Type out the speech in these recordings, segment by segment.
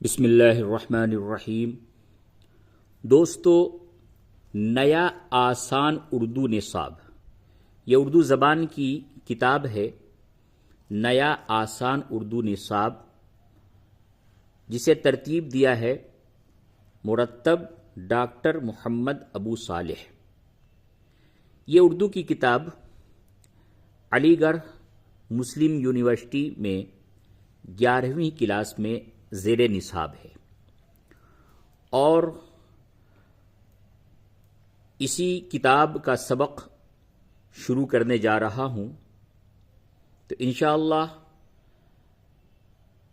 بسم اللہ الرحمن الرحیم۔ دوستو، نیا آسان اردو نصاب، یہ اردو زبان کی کتاب ہے، نیا آسان اردو نصاب، جسے ترتیب دیا ہے مرتب ڈاکٹر محمد ابو صالح۔ یہ اردو کی کتاب علی گڑھ مسلم یونیورسٹی میں 11ویں کلاس میں زیر نصاب ہے، اور اسی کتاب کا سبق شروع کرنے جا رہا ہوں، تو انشاءاللہ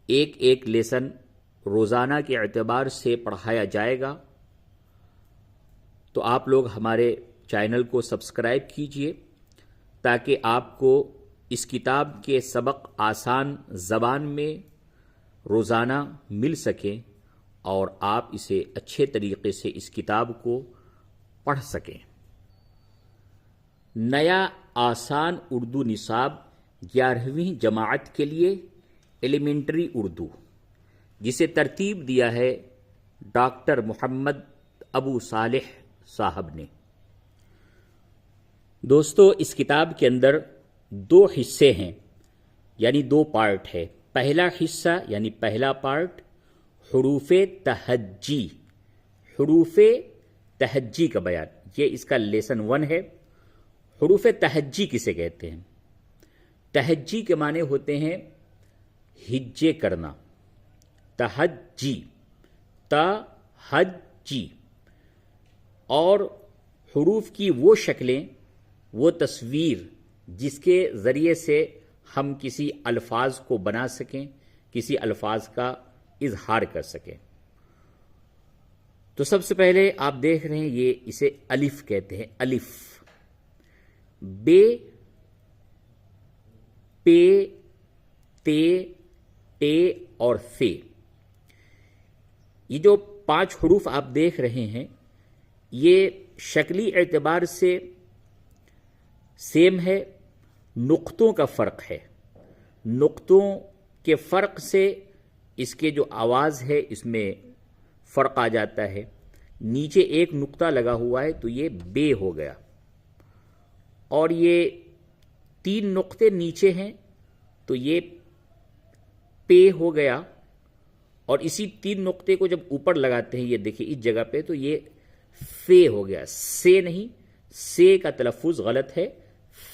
ایک ایک لیسن روزانہ کے اعتبار سے پڑھایا جائے گا۔ تو آپ لوگ ہمارے چینل کو سبسکرائب کیجئے تاکہ آپ کو اس کتاب کے سبق آسان زبان میں روزانہ مل سکیں اور آپ اسے اچھے طریقے سے اس کتاب کو پڑھ سکیں۔ نیا آسان اردو نصاب 11ویں جماعت کے لیے ایلیمنٹری اردو، جسے ترتیب دیا ہے ڈاکٹر محمد ابو صالح صاحب نے۔ دوستو، اس کتاب کے اندر 2 حصے ہیں، یعنی 2 پارٹ ہے۔ پہلا حصہ یعنی پہلا پارٹ حروف تہجی، حروف تہجی کا بیان، یہ اس کا لیسن 1 ہے۔ حروف تہجی کسے کہتے ہیں؟ تہجی کے معنی ہوتے ہیں ہجے کرنا، تہجی، تہجی، اور حروف کی وہ شکلیں، وہ تصویر جس کے ذریعے سے ہم کسی الفاظ کو بنا سکیں، کسی الفاظ کا اظہار کر سکیں۔ تو سب سے پہلے آپ دیکھ رہے ہیں، یہ اسے الف کہتے ہیں، الف، بے، پے، تے، ٹے اور فے۔ یہ جو 5 حروف آپ دیکھ رہے ہیں، یہ شکلی اعتبار سے سیم ہے، نقطوں کا فرق ہے۔ نقطوں کے فرق سے اس کے جو آواز ہے اس میں فرق آ جاتا ہے۔ نیچے ایک نقطہ لگا ہوا ہے تو یہ بے ہو گیا، اور یہ 3 نقطے نیچے ہیں تو یہ پے ہو گیا، اور اسی 3 نقطے کو جب اوپر لگاتے ہیں، یہ دیکھیں اس جگہ پہ، تو یہ فے ہو گیا، سے نہیں، سے کا تلفظ غلط ہے،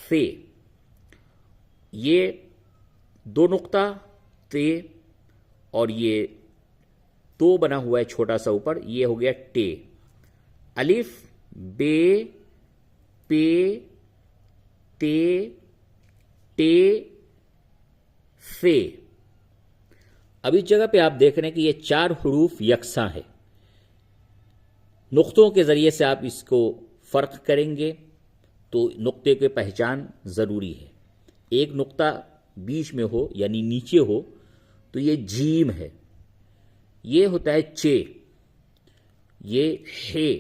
فے۔ یہ 2 نقطہ تے، اور یہ 2 بنا ہوا ہے چھوٹا سا اوپر، یہ ہو گیا ٹے۔ الف، بے، پے، تے، ٹے، فے۔ اب اس جگہ پہ آپ دیکھ رہے ہیں کہ یہ 4 حروف یکساں ہے۔ نقطوں کے ذریعے سے آپ اس کو فرق کریں گے تو نقطے کی پہچان ضروری ہے۔ ایک نقطہ بیچ میں ہو یعنی نیچے ہو تو یہ جیم ہے، یہ ہوتا ہے چے، یہ ہے۔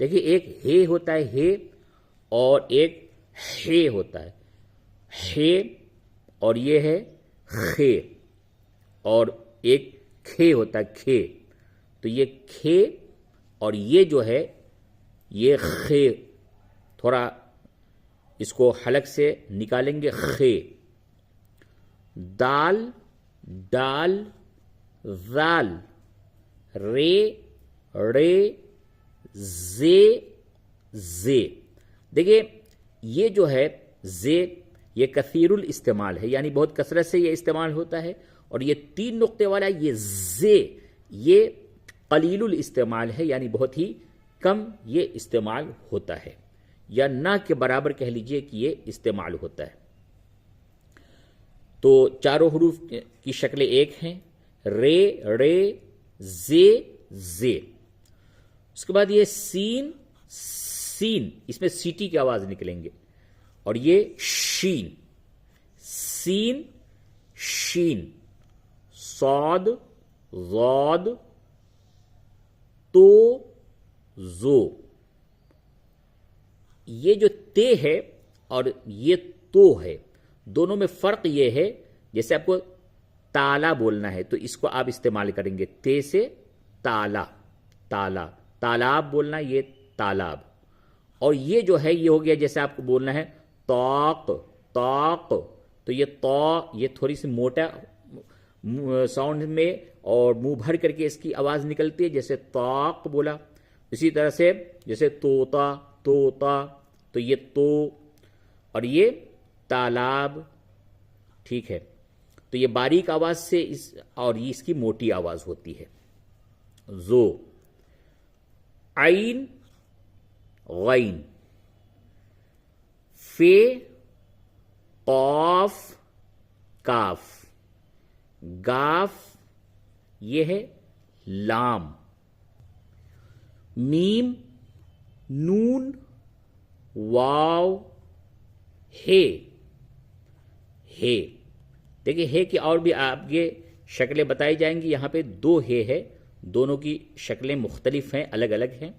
دیکھیے، ایک ہے ہوتا ہے ہے، اور ایک ہے ہوتا ہے ہے، اور یہ ہے خے، اور ایک کھے ہوتا ہے کھے، تو یہ کھے، اور یہ جو ہے یہ خے، تھوڑا اس کو حلق سے نکالیں گے، خے۔ دال، ڈال، ذال، رے، رے، زے، زے۔ دیکھیے، یہ جو ہے زے، یہ کثیر الاستعمال ہے، یعنی بہت کثرت سے یہ استعمال ہوتا ہے، اور یہ 3 نقطے والا یہ زے، یہ قلیل الاستعمال ہے، یعنی بہت ہی کم یہ استعمال ہوتا ہے، یا نہ کے برابر کہہ لیجئے کہ یہ استعمال ہوتا ہے۔ تو چاروں حروف کی شکلیں ایک ہیں، رے، رے، زے، زے۔ اس کے بعد یہ سین، سین، اس میں سیٹی کی آواز نکلیں گے، اور یہ شین، سین، شین، صاد، ضاد، تو، زو۔ یہ جو تے ہے اور یہ تو ہے، دونوں میں فرق یہ ہے، جیسے آپ کو ताला बोलना है तो इसको आप इस्तेमाल करेंगे, ते से ताला, ताला, तालाब बोलना, ये तालाब। और ये जो है ये हो गया, जैसे आपको बोलना है तौक, तौक, तो ये तौ, ये थोड़ी सी मोटा साउंड में और मुंह भर करके इसकी आवाज निकलती है, जैसे तौक बोला। इसी तरह से जैसे तोता, तोता, तो ये तो, और ये तालाब, ठीक है। तो ये बारीक आवाज से इस, और ये इसकी मोटी आवाज होती है। जो, आइन, गैन, फे, कौफ, काफ, गाफ, ये है लाम, मीम, नून, वाव, हे, हे। देखिए हे की और भी आपके शक्लें बताई जाएंगी। यहां पे दो हे है, दोनों की शक्लें मुख्तलिफ हैं, अलग अलग हैं,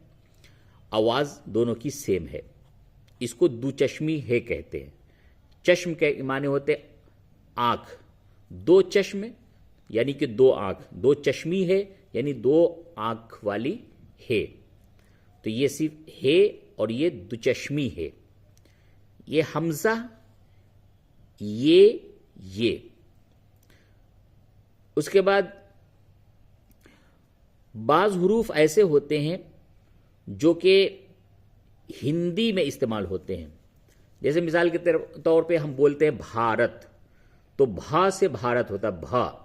आवाज दोनों की सेम है। इसको दुचश्मी हे कहते हैं। चश्म के माने होते आंख, दो चश्म यानी कि दो आंख, दो चश्मी है यानी दो आंख वाली है। तो ये सिर्फ है और ये दुचश्मी है। ये हमजा, ये। उसके बाद बाज हुरूफ ऐसे होते हैं जो कि हिंदी में इस्तेमाल होते हैं। जैसे मिसाल के तौर पे हम बोलते हैं भारत, तो भा से भारत होता है, भा।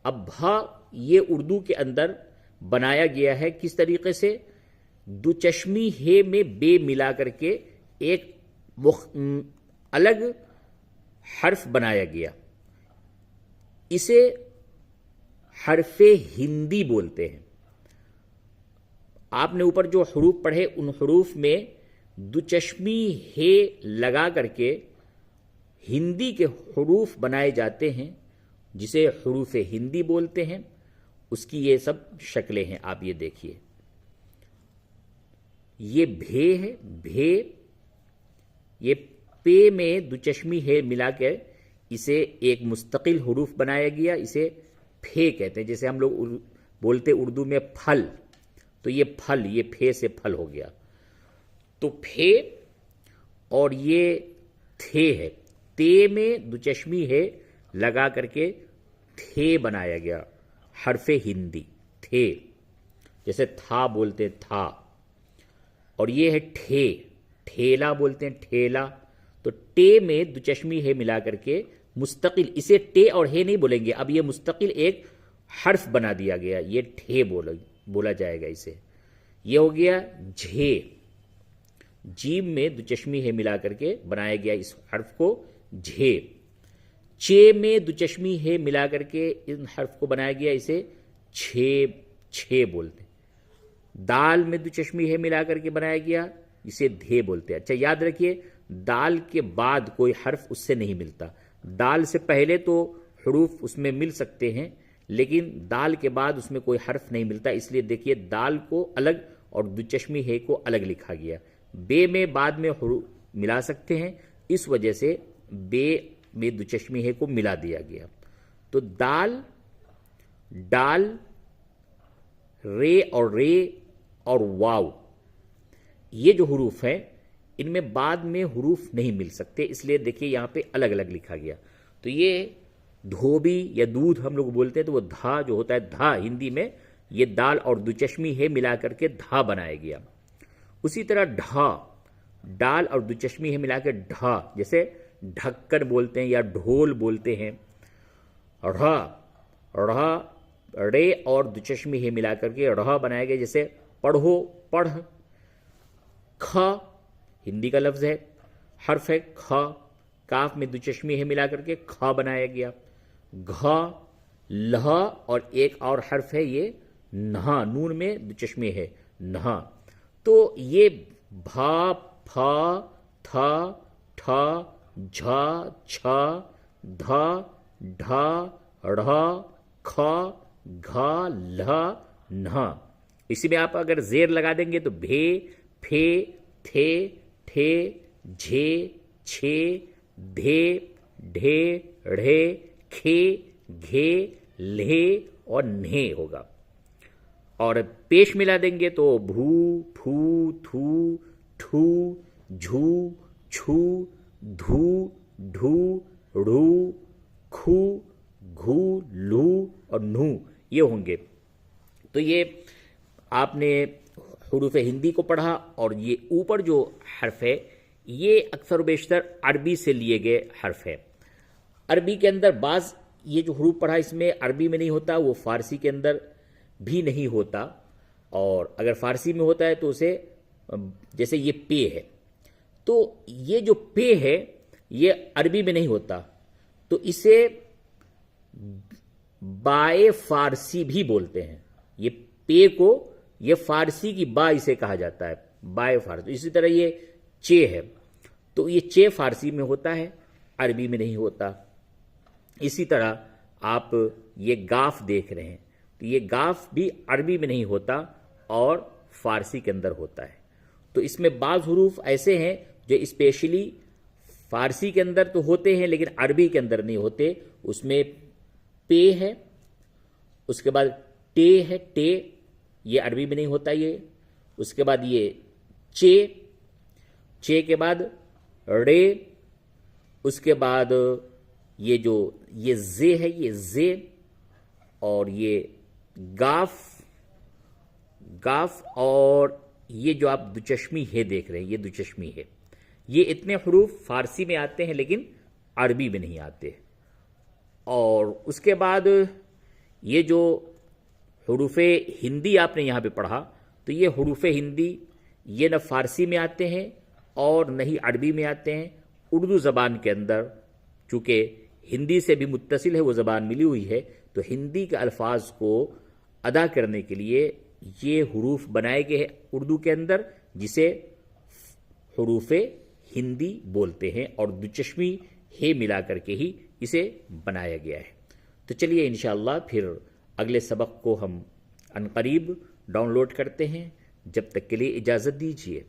अब भा ये उर्दू के अंदर बनाया गया है किस तरीके से, दुचश्मी हे में बे मिला करके एक अलग हर्फ बनाया गया। इसे हर्फे हिंदी बोलते हैं। आपने ऊपर जो हरूफ पढ़े उन हरूफ में दुचश्मी हे लगा करके हिंदी के हरूफ बनाए जाते हैं, जिसे हरूफ हिंदी बोलते हैं। उसकी ये सब शक्लें हैं, आप ये देखिए। ये भे है, भे, ये पे में दुचश्मी है मिलाकर इसे एक मुस्तकिल हरूफ बनाया गया, इसे फे कहते हैं। जैसे हम लोग बोलते उर्दू में फल, तो ये फल, ये फे से फल हो गया। तो फे और ये थे है, ते में दुचश्मी है लगा करके थे बनाया गया, हरफे हिंदी, थे। जैसे था बोलते था। और ये है ठे, ठेला बोलते हैं, ठेला। तो टे में दुचश्मी है मिला करके मुस्तकिल, इसे टे और हे नहीं बोलेंगे, अब ये मुस्तकिल एक हर्फ बना दिया गया, ये ठे बोला जाएगा इसे। ये हो गया झे, जीम में दुचश्मी है मिला करके बनाया गया इस हर्फ को झे। चे में दुचश्मी है मिला करके इन हर्फ को बनाया गया, इसे छे, छे बोलते हैं। दाल में दुचश्मी है मिला करके बनाया गया, इसे धे बोलते हैं। अच्छा याद रखिए, दाल के बाद कोई हर्फ उससे नहीं मिलता। दाल से पहले तो हरूफ उसमें मिल सकते हैं, लेकिन दाल के बाद उसमें कोई हर्फ नहीं मिलता। इसलिए देखिए दाल को अलग और दुचश्मी है को अलग लिखा गया। बे में बाद में हरूफ मिला सकते हैं, इस वजह से बे में दुचश्मी है को मिला दिया गया। तो दाल, डाल, रे और वाव, ये जो हरूफ हैं इनमें बाद में हरूफ नहीं मिल सकते, इसलिए देखिए यहां पे अलग अलग लिखा गया। तो ये धोबी या दूध हम लोग बोलते हैं, तो वो धा जो होता है, धा हिंदी में, ये दाल और दुचश्मी है मिला करके धा बनाया गया। उसी तरह ढा, डाल और दुचश्मी है मिलाकर ढा, जैसे ढक्कन बोलते हैं या ढोल बोलते हैं। ढ़ा, ढ़ा, रे और दुचश्मी है मिलाकर के ढ़ा बनाया गया, जैसे पढ़ो, पढ़। ख हिंदी का लफ्ज है, हर्फ है ख, काफ में दुचश्मी है मिलाकर के ख बनाया गया। घ, लह और एक और हर्फ है ये नहा, नून में दुचश्मी है नहा। तो ये भा, फ, थ, ठ, झ, छ, ध, ढ, ढ़, ख, घ, ल, न। इसी में आप अगर जेर लगा देंगे तो भे, फे, थे, ठे, झे, छे, धे, ढे, ढ़े, खे, घे, लहे और न्हे होगा। और पेश मिला देंगे तो भू, फू, थू, ठू, झू, छू, धू, ढू, ढ़ू, खू, घू, लू और नू ये होंगे। तो ये आपने हुरूफ हिंदी को पढ़ा, और ये ऊपर जो हर्फ है ये अक्सर बेशतर अरबी से लिए गए हर्फ है। अरबी के अंदर बाज़ ये जो हुरूफ पढ़ा इसमें अरबी में नहीं होता, वो फ़ारसी के अंदर भी नहीं होता, और अगर फ़ारसी में होता है तो उसे, जैसे ये पे है, तो ये जो पे है ये अरबी में नहीं होता, तो इसे बाए फ़ारसी भी बोलते हैं। ये पे को ये फ़ारसी की बा इसे कहा जाता है, बाए फ़ारसी। इसी तरह ये चे है, तो ये चे फ़ारसी में होता है, अरबी में नहीं होता। इसी तरह आप ये गाफ देख रहे हैं, तो ये गाफ भी अरबी में नहीं होता और फ़ारसी के अंदर होता है। तो इसमें बाज़ हुरूफ ऐसे हैं जो स्पेशली फ़ारसी के अंदर तो होते हैं लेकिन अरबी के अंदर नहीं होते। उसमें पे है, उसके बाद टे है, टे ये अरबी में नहीं होता ये। उसके बाद ये चे, चे के बाद रे, उसके बाद ये जो ये जे है ये जे, और ये गाफ, गाफ, और ये जो आप दुचश्मी है देख रहे हैं ये दुचश्मी है। ये इतने हुरूफ फ़ारसी में आते हैं लेकिन अरबी में नहीं आते। और उसके बाद ये जो हुरूफ हिंदी आपने यहाँ पे पढ़ा, तो ये हुरूफ हिंदी ये न फ़ारसी में आते हैं और न ही अरबी में आते हैं। उर्दू ज़बान के अंदर चूँकि हिंदी से भी मुत्तसिल है वो ज़बान मिली हुई है, तो हिंदी के अल्फाज को अदा करने के लिए ये हुरूफ बनाए गए हैं उर्दू के अंदर, जिसे हुरूफ हिंदी बोलते हैं, और दुचश्मी हे मिला करके ही इसे बनाया गया है। तो चलिए इंशाअल्लाह फिर अगले सबक को हम अनकरीब डाउनलोड करते हैं। जब तक के लिए इजाज़त दीजिए।